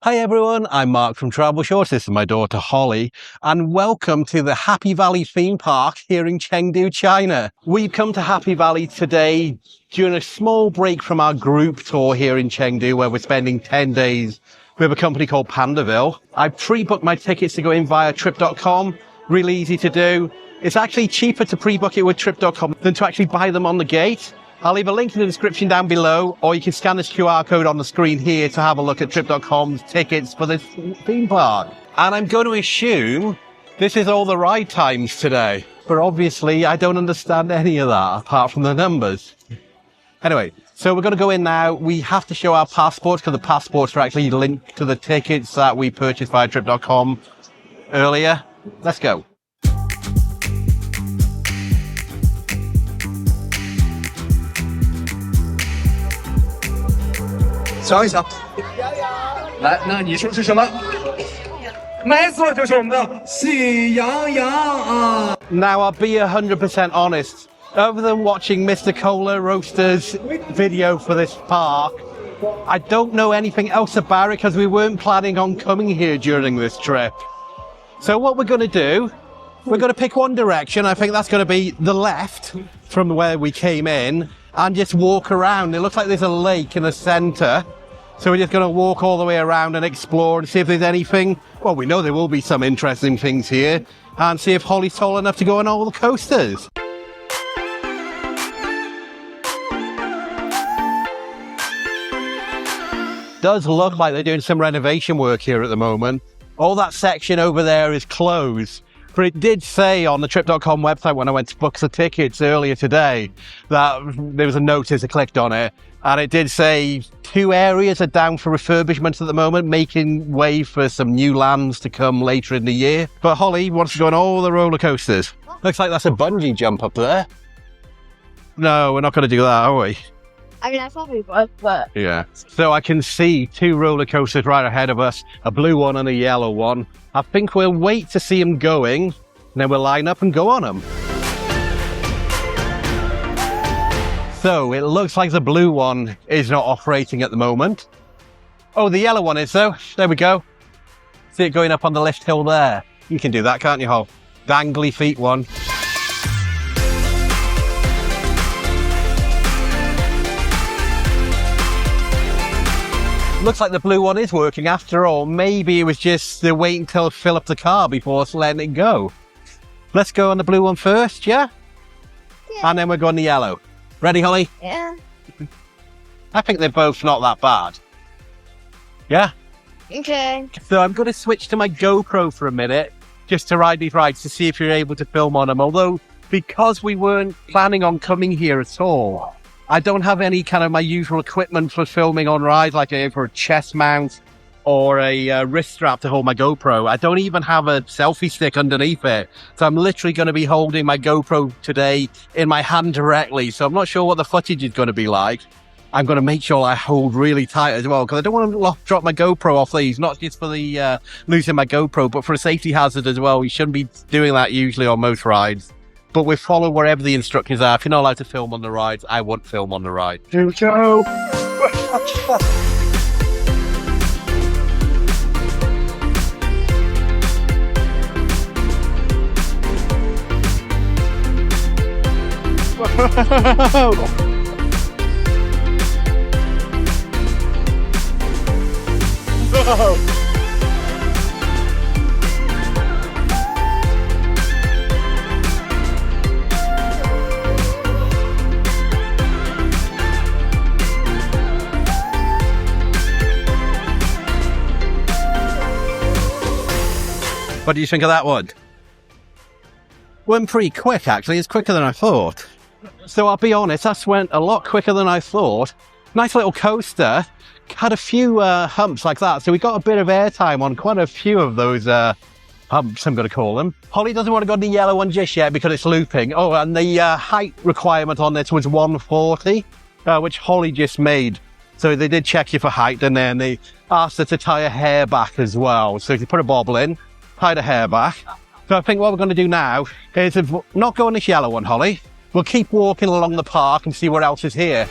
Hi everyone, I'm Mark from Travelshorts. This is my daughter Holly, and welcome to the Happy Valley theme park here in Chengdu, China. We've come to Happy Valley today during a small break from our group tour here in Chengdu, where we're spending 10 days with a company called Pandaville. I pre-booked my tickets to go in via trip.com. Really easy to do. It's actually cheaper to pre-book it with trip.com than to actually buy them on the gate. I'll leave a link in the description down below, or you can scan this QR code on the screen here to have a look at trip.com's tickets for this theme park. And I'm going to assume this is all the ride times today, but obviously I don't understand any of that apart from the numbers. Anyway, so we're going to go in now. We have to show our passports because the passports are actually linked to the tickets that we purchased via trip.com earlier. Let's go. Now I'll be 100% honest. Other than watching Mr. Cola Roaster's video for this park, I don't know anything else about it because we weren't planning on coming here during this trip. So what we're going to do, we're going to pick one direction. I think that's going to be the left from where we came in and just walk around. It looks like there's a lake in the center. So we're just going to walk all the way around and explore and see if there's anything. Well, we know there will be some interesting things here, and see if Holly's tall enough to go on all the coasters. Does look like they're doing some renovation work here at the moment. All that section over there is closed. But it did say on the trip.com website when I went to book the tickets earlier today that there was a notice, I clicked on it, and it did say 2 areas are down for refurbishment at the moment, making way for some new lands to come later in the year. But Holly wants to go on all the roller coasters. Looks like that's a bungee jump up there. No, we're not going to do that, are we? I mean, I thought we would, but... Yeah. So I can see 2 roller coasters right ahead of us, a blue one and a yellow one. I think we'll wait to see them going, and then we'll line up and go on them. So it looks like the blue one is not operating at the moment. Oh, the yellow one is though. There we go. See it going up on the lift hill there. You can do that, can't you, Hol? Dangly feet one. Looks like the blue one is working after all. Maybe it was just they're waiting till to fill up the car before letting it go. Let's go on the blue one first, yeah? Yeah. And then we'll go on the yellow. Ready, Holly? Yeah. I think they're both not that bad. Yeah? Okay. So I'm going to switch to my GoPro for a minute just to ride these rides to see if you're able to film on them. Although, because we weren't planning on coming here at all, I don't have any kind of my usual equipment for filming on rides, like for a chest mount or a wrist strap to hold my GoPro. I don't even have a selfie stick underneath it. So I'm literally going to be holding my GoPro today in my hand directly. So I'm not sure what the footage is going to be like. I'm going to make sure I hold really tight as well, because I don't want to drop my GoPro off these, not just for the losing my GoPro, but for a safety hazard as well. We shouldn't be doing that usually on most rides. But we follow wherever the instructions are. If you're not allowed to film on the rides, I won't film on the ride. Jojo! What do you think of that one? Went pretty quick, actually. It's quicker than I thought. So I'll be honest, that went a lot quicker than I thought. Nice little coaster. Had a few humps like that, so we got a bit of airtime on quite a few of those humps, I'm going to call them. Holly doesn't want to go on the yellow one just yet because it's looping. Oh, and the height requirement on this was 140, which Holly just made. So they did check you for height, and then they asked her to tie a hair back as well. So if you put a bobble in, tie the hair back. So I think what we're going to do now is not go on this yellow one, Holly. We'll keep walking along the park and see what else is here.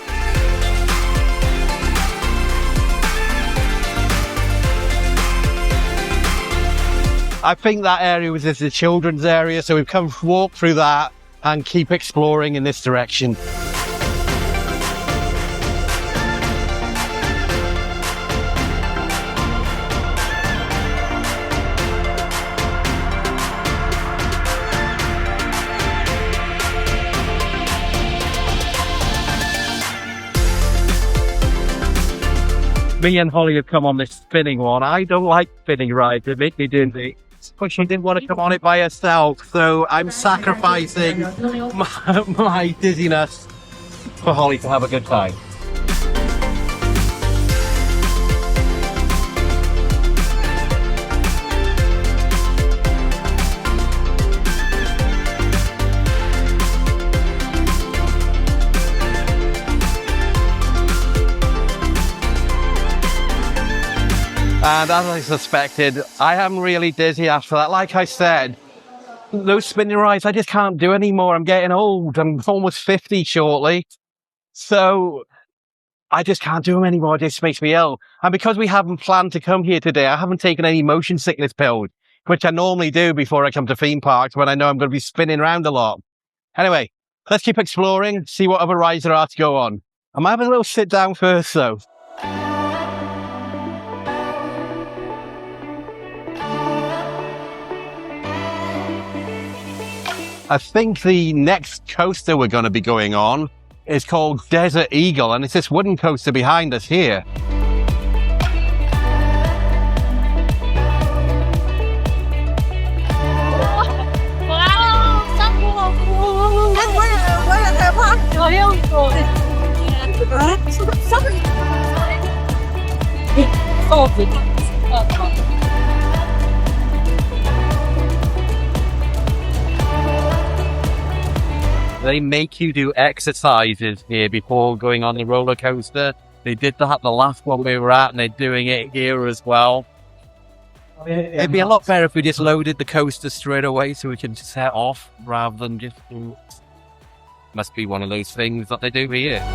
I think that area was just the children's area, so we've come walk through that and keep exploring in this direction. Me and Holly have come on this spinning one. I don't like spinning rides, they make me dizzy. But she didn't want to come on it by herself, so I'm sacrificing my dizziness for Holly to have a good time. And as I suspected, I am really dizzy after that. Like I said, those spinning rides, I just can't do anymore. I'm getting old. I'm almost 50 shortly. So I just can't do them anymore. It just makes me ill. And because we haven't planned to come here today, I haven't taken any motion sickness pills, which I normally do before I come to theme parks when I know I'm going to be spinning around a lot. Anyway, let's keep exploring, see what other rides there are to go on. I might have a little sit down first, though. I think the next coaster we're going to be going on is called Desert Eagle, and it's this wooden coaster behind us here. They make you do exercises here before going on the roller coaster. They did that the last one we were at, and they're doing it here as well. It'd be a lot better if we just loaded the coaster straight away so we can set off rather than just do... Must be one of those things that they do here.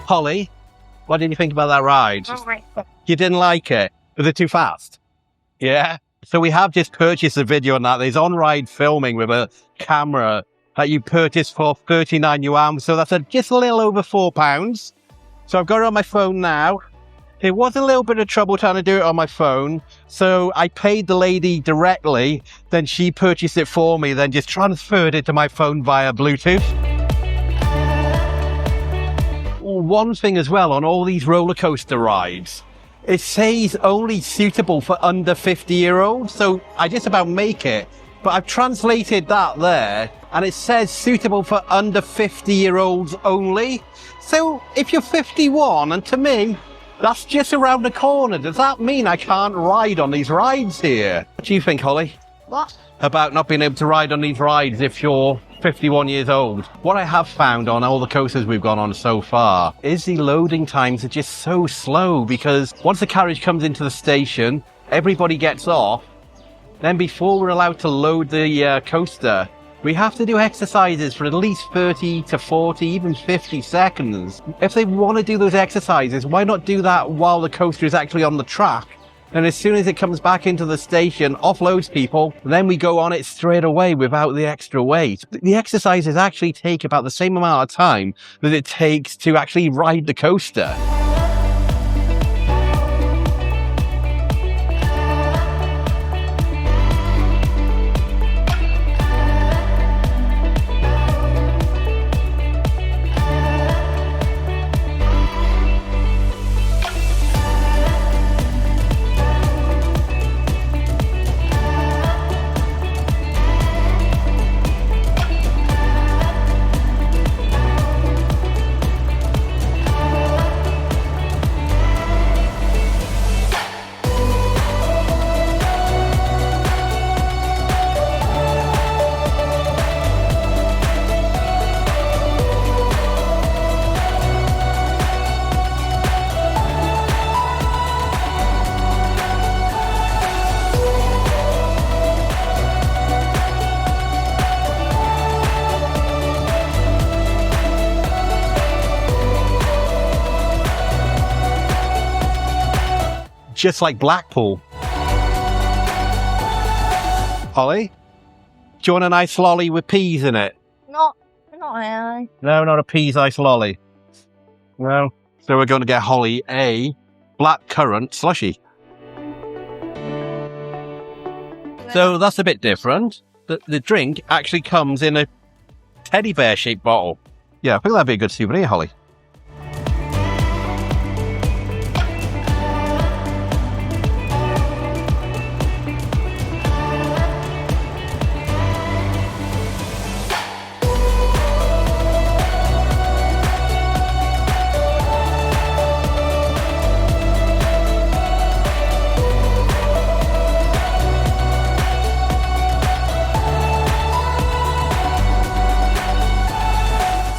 Holly, what did you think about that ride? You didn't like it? Was it too fast? Yeah? So we have just purchased a video on that. There's on-ride filming with a camera that you purchased for 39 yuan. So that's just a little over £4. So I've got it on my phone now. It was a little bit of trouble trying to do it on my phone. So I paid the lady directly. Then she purchased it for me, then just transferred it to my phone via Bluetooth. One thing as well on all these roller coaster rides, it says only suitable for under 50-year-olds. So I just about make it, but I've translated that there and it says suitable for under 50-year-olds only. So if you're 51, and to me, that's just around the corner, does that mean I can't ride on these rides here? What do you think, Holly? What? About not being able to ride on these rides if you're 51 years old. What I have found on all the coasters we've gone on so far is the loading times are just so slow, because once the carriage comes into the station, everybody gets off. Then before we're allowed to load the coaster, We have to do exercises for at least 30 to 40, even 50 seconds. If they want to do those exercises, why not do that while the coaster is actually on the track? And as soon as it comes back into the station, offloads people, then we go on it straight away without the extra weight. The exercises actually take about the same amount of time that it takes to actually ride the coaster. Just like Blackpool. Holly, do you want an ice lolly with peas in it? Not really. No, not a peas ice lolly. No. So we're going to get Holly a black currant slushy. So that's a bit different. The drink actually comes in a teddy bear shaped bottle. Yeah, I think that'd be a good souvenir, Holly.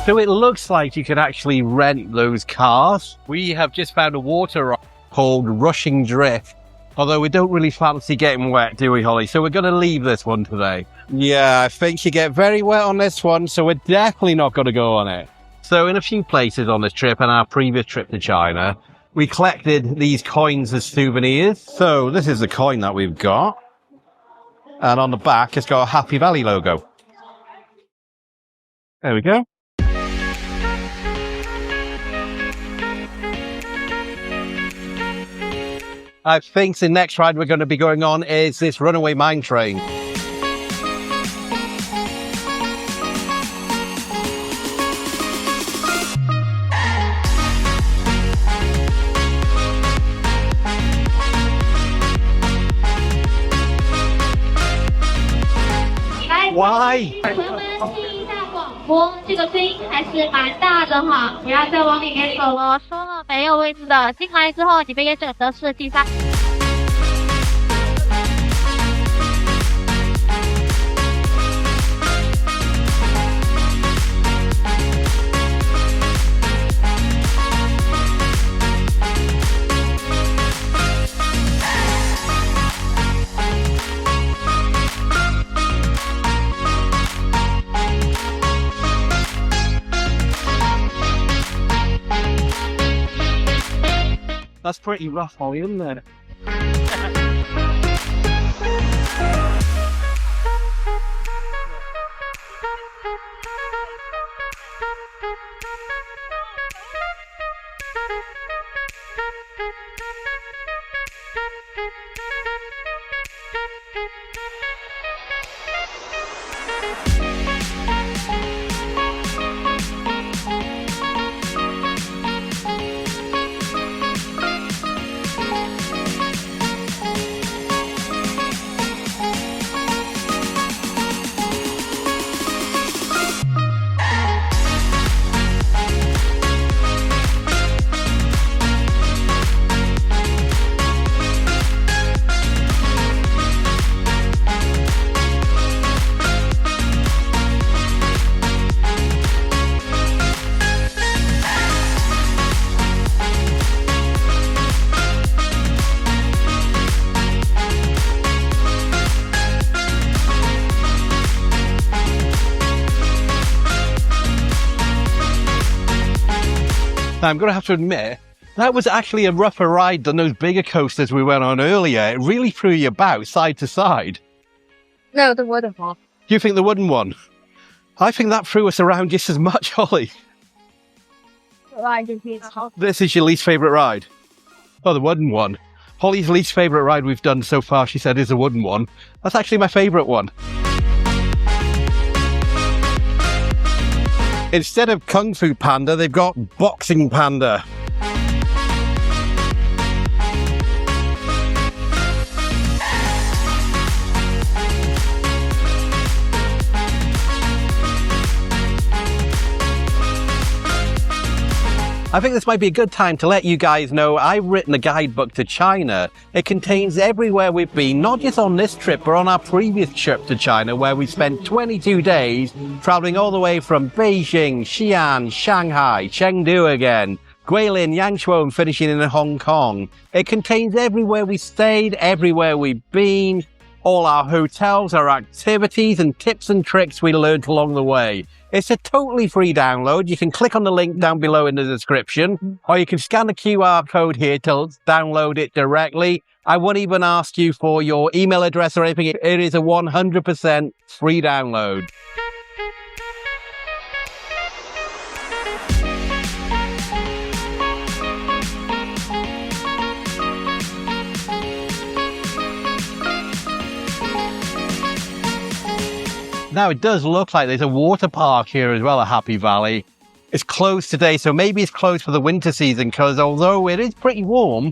So it looks like you can actually rent those cars. We have just found a water ride called Rushing Drift. Although we don't really fancy getting wet, do we, Holly? So we're going to leave this one today. Yeah, I think you get very wet on this one, so we're definitely not going to go on it. So in a few places on this trip and our previous trip to China, we collected these coins as souvenirs. So this is the coin that we've got. And on the back, it's got a Happy Valley logo. There we go. I think the next ride we're going to be going on is this runaway mine train. Why? 朋友们听一下广播，这个声音还是蛮大的哈，不要再往里面走了。说了没有位置的，进来之后你们也选择是第三。That's pretty rough, Holly, isn't it? Now, I'm going to have to admit, that was actually a rougher ride than those bigger coasters we went on earlier. It really threw you about side to side. No, the wooden one. You think the wooden one? I think that threw us around just as much, Holly. This is your least favourite ride? Oh, the wooden one. Holly's least favourite ride we've done so far, she said, is the wooden one. That's actually my favourite one. Instead of Kung Fu Panda, they've got Boxing Panda. I think this might be a good time to let you guys know I've written a guidebook to China. It contains everywhere we've been, not just on this trip, but on our previous trip to China, where we spent 22 days traveling all the way from Beijing, Xi'an, Shanghai, Chengdu again, Guilin, Yangshuo, and finishing in Hong Kong. It contains everywhere we stayed, everywhere we've been, all our hotels, our activities, and tips and tricks we learned along the way. It's a totally free download. You can click on the link down below in the description, or you can scan the QR code here to download it directly. I won't even ask you for your email address or anything. It is a 100% free download. Now, it does look like there's a water park here as well at Happy Valley. It's closed today, so maybe it's closed for the winter season, because although it is pretty warm,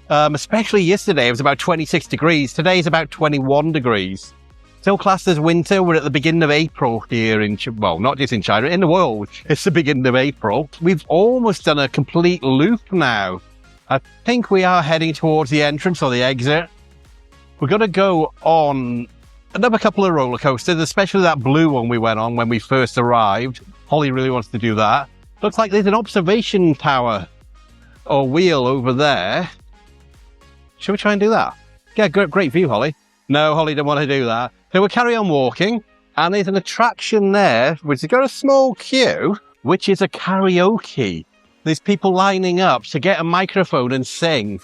especially yesterday, it was about 26 degrees. Today is about 21 degrees. Still classed as winter. We're at the beginning of April here in, well, not just in China, in the world. It's the beginning of April. We've almost done a complete loop now. I think we are heading towards the entrance or the exit. We're going to go on another couple of roller coasters, especially that blue one we went on when we first arrived. Holly really wants to do that. Looks like there's an observation tower or wheel over there. Shall we try and do that? Yeah, great view, Holly. No, Holly didn't want to do that. So we'll carry on walking, and there's an attraction there, which has got a small queue, which is a karaoke. There's people lining up to get a microphone and sing.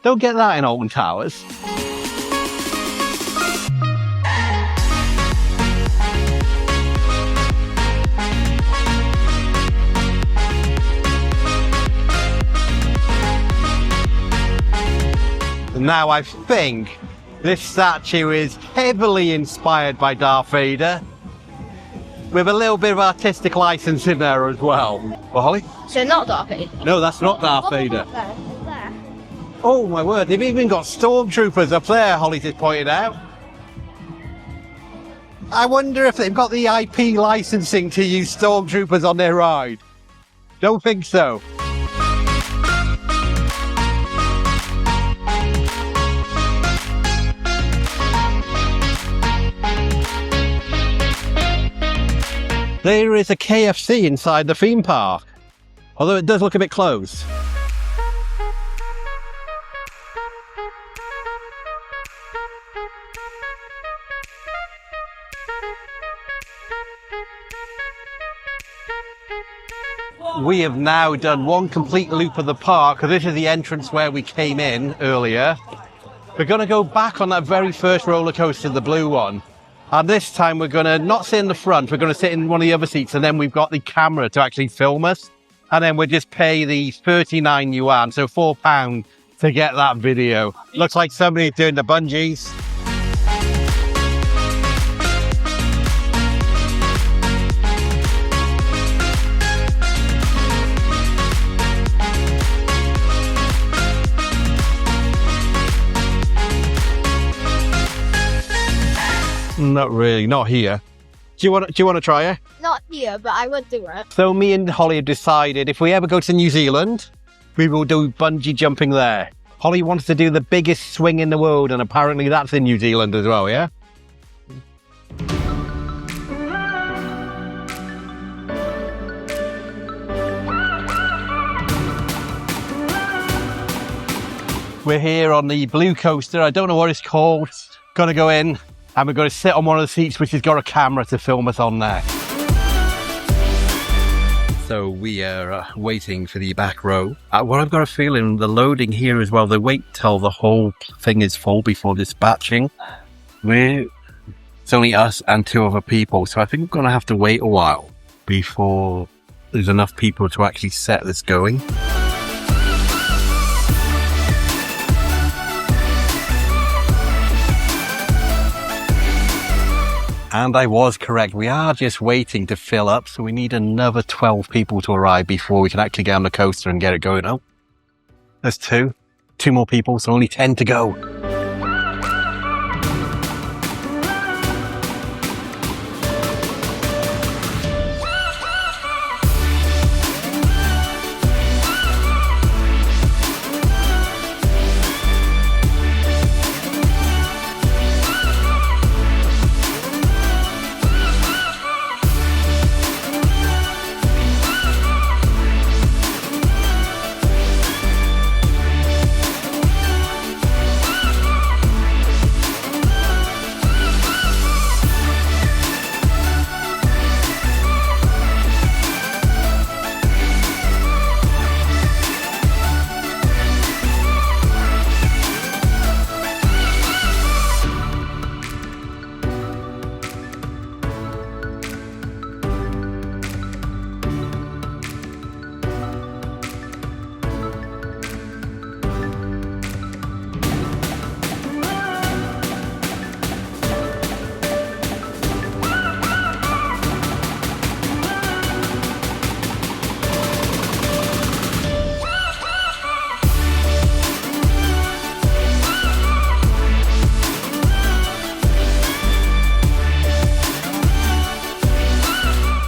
Don't get that in Alton Towers. Now, I think this statue is heavily inspired by Darth Vader, with a little bit of artistic license in there as well. Well, Holly? So not Darth Vader? No, that's not Darth Vader. Oh my word, they've even got stormtroopers up there, Holly just pointed out. I wonder if they've got the IP licensing to use stormtroopers on their ride. Don't think so. There is a KFC inside the theme park, although it does look a bit closed. We have now done one complete loop of the park, because this is the entrance where we came in earlier. We're going to go back on that very first roller coaster, the blue one. And this time we're going to not sit in the front, we're going to sit in one of the other seats, and then we've got the camera to actually film us. And then we'll just pay the 39 yuan, so £4 to get that video. Looks like somebody's doing the bungees. Not really, not here. Do you want to try it? Not here, but I would do it. So me and Holly have decided if we ever go to New Zealand, we will do bungee jumping there. Holly wants to do the biggest swing in the world, and apparently that's in New Zealand as well, yeah? We're here on the blue coaster. I don't know what it's called. Gonna go in. And we're going to sit on one of the seats which has got a camera to film us on there. So we are waiting for the back row. Well, I've got a feeling the loading here as well, they wait till the whole thing is full before dispatching. It's only us and 2 other people, so I think we're going to have to wait a while before there's enough people to actually set this going. And I was correct. We are just waiting to fill up, so we need another 12 people to arrive before we can actually get on the coaster and get it going. Oh, there's 2 more people, so only 10 to go.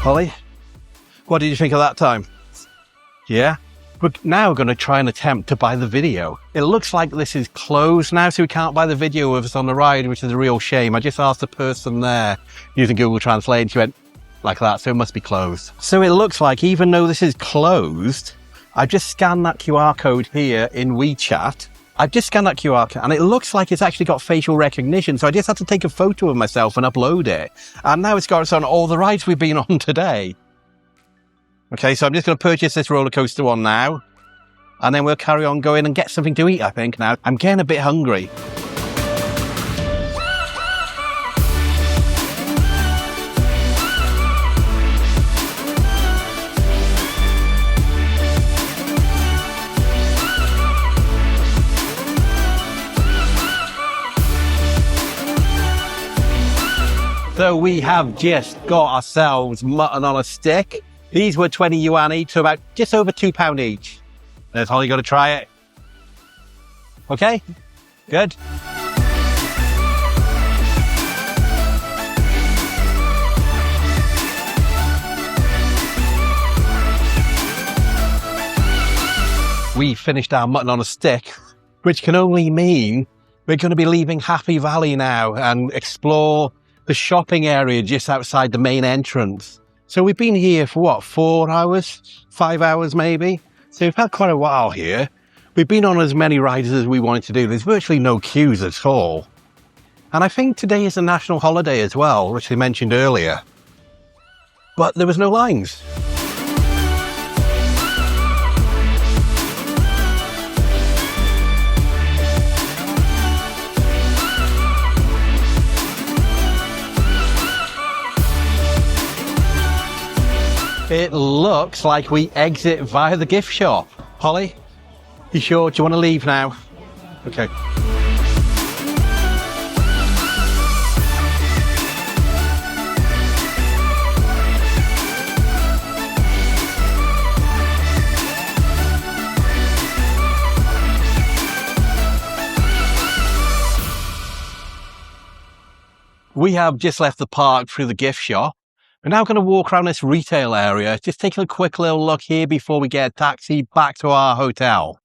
Holly, what did you think of that time? Yeah? We're now going to try and attempt to buy the video. It looks like this is closed now, so we can't buy the video of us on the ride, which is a real shame. I just asked the person there using Google Translate, and she went like that, so it must be closed. So it looks like even though this is closed, I've just scanned that QR code here in WeChat. I've just scanned that QR code and it looks like it's actually got facial recognition. So I just had to take a photo of myself and upload it. And now it's got us on all the rides we've been on today. Okay, so I'm just going to purchase this roller coaster one now. And then we'll carry on going and get something to eat, I think, now. I'm getting a bit hungry. So we have just got ourselves mutton on a stick. These were 20 yuan each, so about just over £2 each. There's Holly, got to try it. Okay, good. We finished our mutton on a stick, which can only mean we're going to be leaving Happy Valley now and explore the shopping area just outside the main entrance. So we've been here for what, 4 hours, 5 hours maybe? So we've had quite a while here. We've been on as many rides as we wanted to do. There's virtually no queues at all. And I think today is a national holiday as well, which they mentioned earlier. But there was no lines. It looks like we exit via the gift shop. Holly, you sure? Do you want to leave now? Okay. We have just left the park through the gift shop. We're now going to walk around this retail area, just taking a quick little look here before we get a taxi back to our hotel.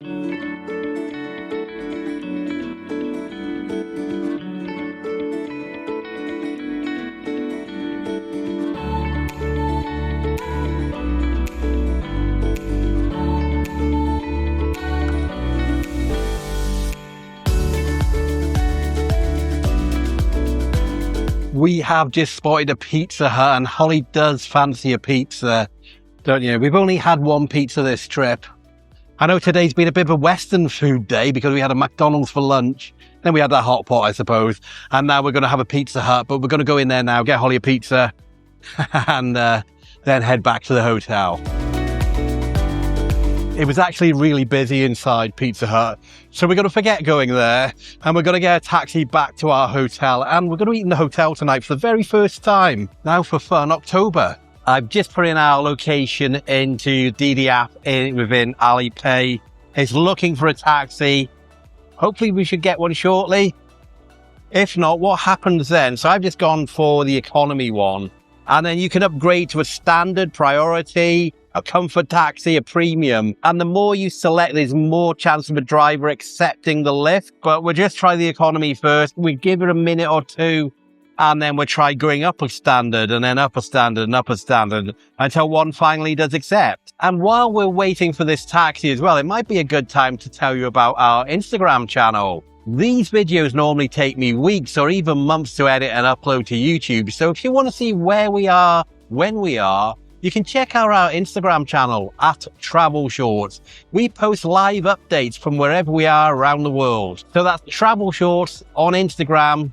We have just spotted a Pizza Hut and Holly does fancy a pizza. don't you? We've only had one pizza this trip. I know today's been a bit of a Western food day because we had a McDonald's for lunch. Then we had that hot pot, I suppose. And now we're going to have a Pizza Hut, but we're going to go in there now, get Holly a pizza, and then head back to the hotel. It was actually really busy inside Pizza Hut, so we're going to forget going there, and we're going to get a taxi back to our hotel, and we're going to eat in the hotel tonight for the very first time. Now for fun, October. I've just put in our location into DD app within Alipay. It's looking for a taxi. Hopefully we should get one shortly. If not, what happens then? So I've just gone for the economy one, and then you can upgrade to a standard, priority, a comfort taxi, a premium. And the more you select, there's more chance of a driver accepting the lift. But we'll just try the economy first. We give it a minute or two, and then we'll try going up a standard, and then up a standard, and up a standard, until one finally does accept. And while we're waiting for this taxi as well, it might be a good time to tell you about our Instagram channel. These videos normally take me weeks or even months to edit and upload to YouTube. So if you want to see where we are, when we are, you can check out our Instagram channel at Travelshorts. We post live updates from wherever we are around the world. So that's Travelshorts on Instagram.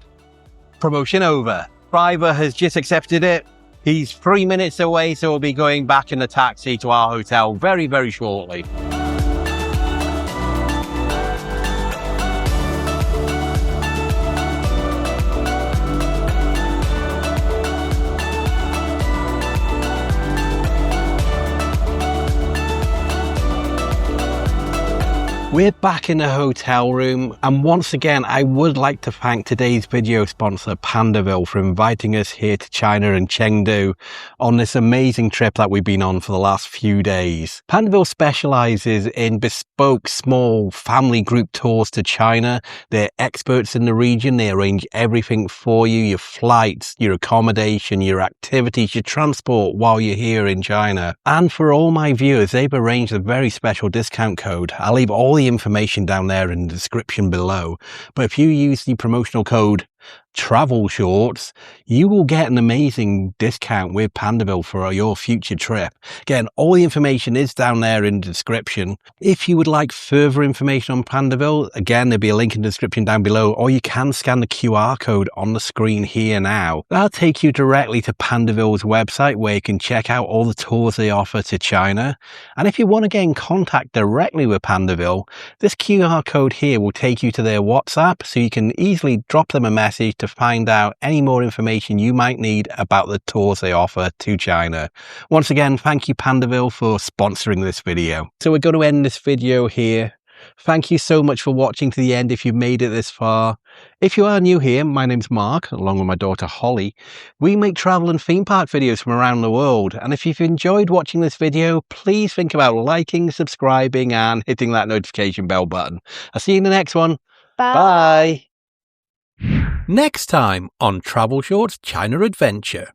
Promotion over. Driver has just accepted it. He's 3 minutes away, so we'll be going back in the taxi to our hotel very, very shortly. We're back in the hotel room, and once again I would like to thank today's video sponsor Pandaville for inviting us here to China and Chengdu on this amazing trip that we've been on for the last few days. Pandaville specialises in bespoke small family group tours to China. They're experts in the region. They arrange everything for you, your flights, your accommodation, your activities, your transport while you're here in China. And for all my viewers, they've arranged a very special discount code. I'll leave all the information down there in the description below, but if you use the promotional code Travelshorts, you will get an amazing discount with Pandaville for your future trip. Again, all the information is down there in the description. If you would like further information on Pandaville, again, there'll be a link in the description down below, or you can scan the QR code on the screen here now. That'll take you directly to Pandaville's website, where you can check out all the tours they offer to China. And if you want to get in contact directly with Pandaville, this QR code here will take you to their WhatsApp, so you can easily drop them a message to find out any more information you might need about the tours they offer to China. Once again, thank you Pandaville for sponsoring this video. So we're going to end this video here. Thank you so much for watching to the end if you've made it this far. If you are new here, my name's Mark, along with my daughter Holly. We make travel and theme park videos from around the world, and if you've enjoyed watching this video, please think about liking, subscribing and hitting that notification bell button. I'll see you in the next one. Bye. Next time on Travelshorts China Adventure.